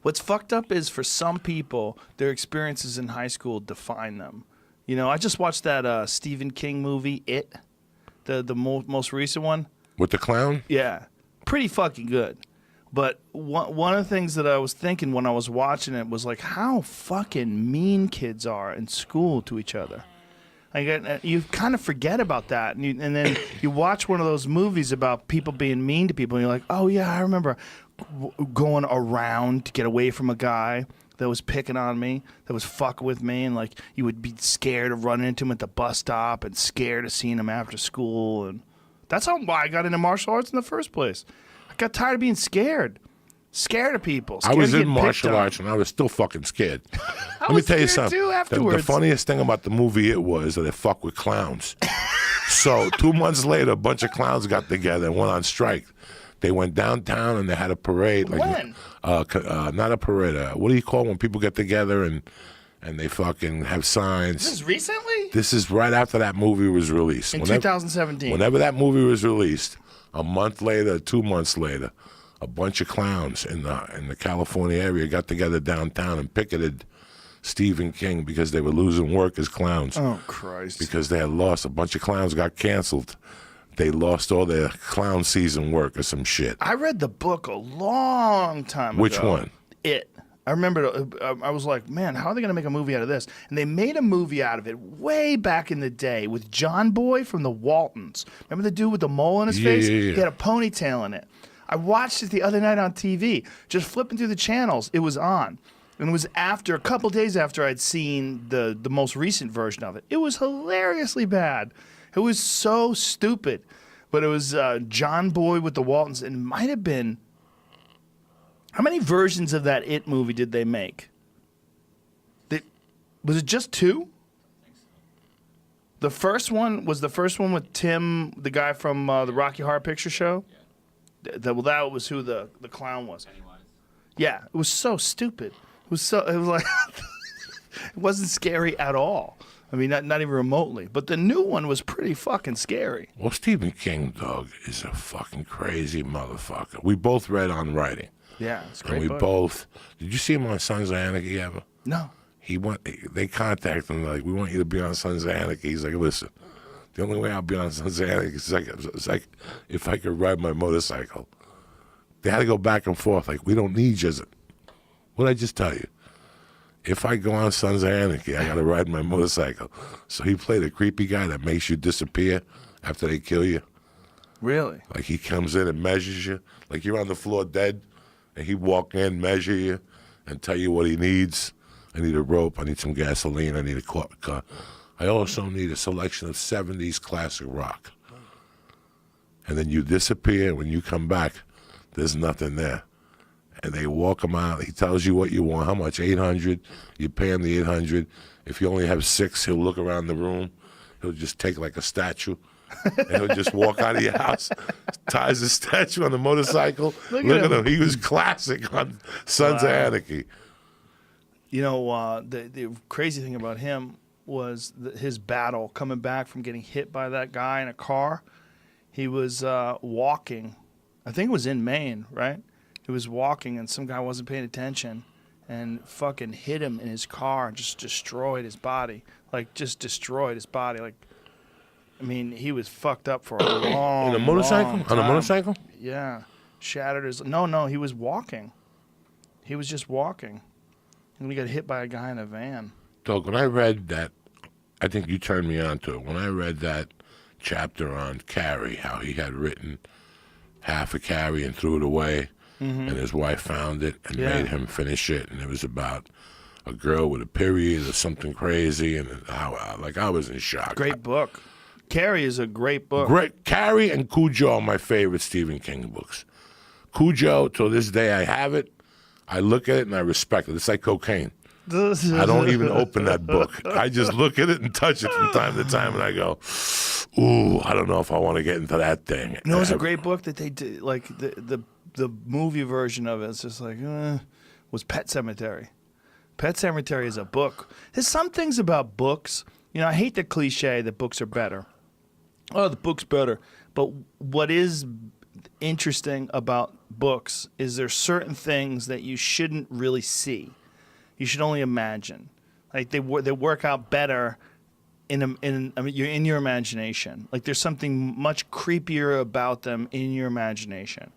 What's fucked up is for some people, their experiences in high school define them. You know, I just watched that Stephen King movie, It, the most recent one. With the clown? Yeah, pretty fucking good. But one of the things that I was thinking when I was watching it was like how fucking mean kids are in school to each other. Like, you kind of forget about that, and then you watch one of those movies about people being mean to people, and you're like, oh yeah, I remember going around to get away from a guy that was picking on me, that was fucking with me, and like you would be scared of running into him at the bus stop and scared of seeing him after school, and that's why I got into martial arts in the first place. I got tired of being scared of people. I was in martial arts and I was still fucking scared. Let me tell you something. The funniest thing about the movie was that they fuck with clowns. So 2 months later, a bunch of clowns got together and went on strike. They went downtown and they had a parade. Like, when? Not a parade. What do you call it when people get together and they fucking have signs? This is recently? This is right after that movie was released. In 2017. Whenever that movie was released, a month later, 2 months later, a bunch of clowns in the California area got together downtown and picketed Stephen King because they were losing work as clowns. Oh, Christ. Because they had lost. A bunch of clowns got canceled. They lost all their clown season work or some shit. I read the book a long time ago. Which one? It. I remember I was like, man, how are they going to make a movie out of this? And they made a movie out of it way back in the day with John Boy from the Waltons. Remember the dude with the mole in his face? Yeah. He had a ponytail in it. I watched it the other night on TV, just flipping through the channels. It was on. And it was a couple days after I'd seen the most recent version of it. It was hilariously bad. It was so stupid. But it was John Boy with the Waltons. And it might have been... How many versions of that It movie did they make? Was it just 2? The first one was the first one with Tim, the guy from the Rocky Horror Picture Show? Yeah. That was who the clown was. Yeah, it was so stupid. It was like it wasn't scary at all. I mean, not even remotely. But the new one was pretty fucking scary. Well, Stephen King, dog, is a fucking crazy motherfucker. We both read On Writing. Yeah, it's a great and we book. both. Did you see him on Sons of Anarchy ever? No. They contacted him like, we want you to be on Sons of Anarchy. He's like, listen. The only way I'll be on Sons of Anarchy is like if I could ride my motorcycle. They had to go back and forth. Like, we don't need you. What did I just tell you? If I go on Sons of Anarchy, I got to ride my motorcycle. So he played a creepy guy that makes you disappear after they kill you. Really? Like, he comes in and measures you. Like, you're on the floor dead, and he walk in, measure you, and tell you what he needs. I need a rope. I need some gasoline. I need a car. I also need a selection of 70s classic rock. And then you disappear, and when you come back, there's nothing there. And they walk him out. He tells you what you want, how much, 800. You pay him the 800. If you only have 6, he'll look around the room. He'll just take like a statue, and he'll just walk out of your house, ties the statue on the motorcycle. Look at him. He was classic on Sons of Anarchy. You know, the crazy thing about him was his battle coming back from getting hit by that guy in a car. He was walking. I think it was in Maine, right? He was walking, and some guy wasn't paying attention and fucking hit him in his car and just destroyed his body. Like, just destroyed his body. Like, I mean, he was fucked up for a long, In a motorcycle? long time. On a motorcycle? Yeah. Shattered his... No, he was walking. He was just walking. And he got hit by a guy in a van. Doug, when I read that, I think you turned me on to it. When I read that chapter on Carrie, how he had written half a Carrie and threw it away, and his wife found it and made him finish it, and it was about a girl with a period or something crazy, and I was in shock. Great book. Carrie is a great book. Great. Carrie and Cujo are my favorite Stephen King books. Cujo, till this day I have it. I look at it and I respect it. It's like cocaine. I don't even open that book. I just look at it and touch it from time to time, and I go, ooh, I don't know if I want to get into that thing. You know, it's a great book that they did, like the movie version of it. It's just like, was Pet Sematary. Pet Sematary is a book. There's some things about books. You know, I hate the cliche that books are better. Oh, the book's better. But what is interesting about books is there's certain things that you shouldn't really see. You should only imagine. Like they work out better you're in your imagination. Like there's something much creepier about them in your imagination.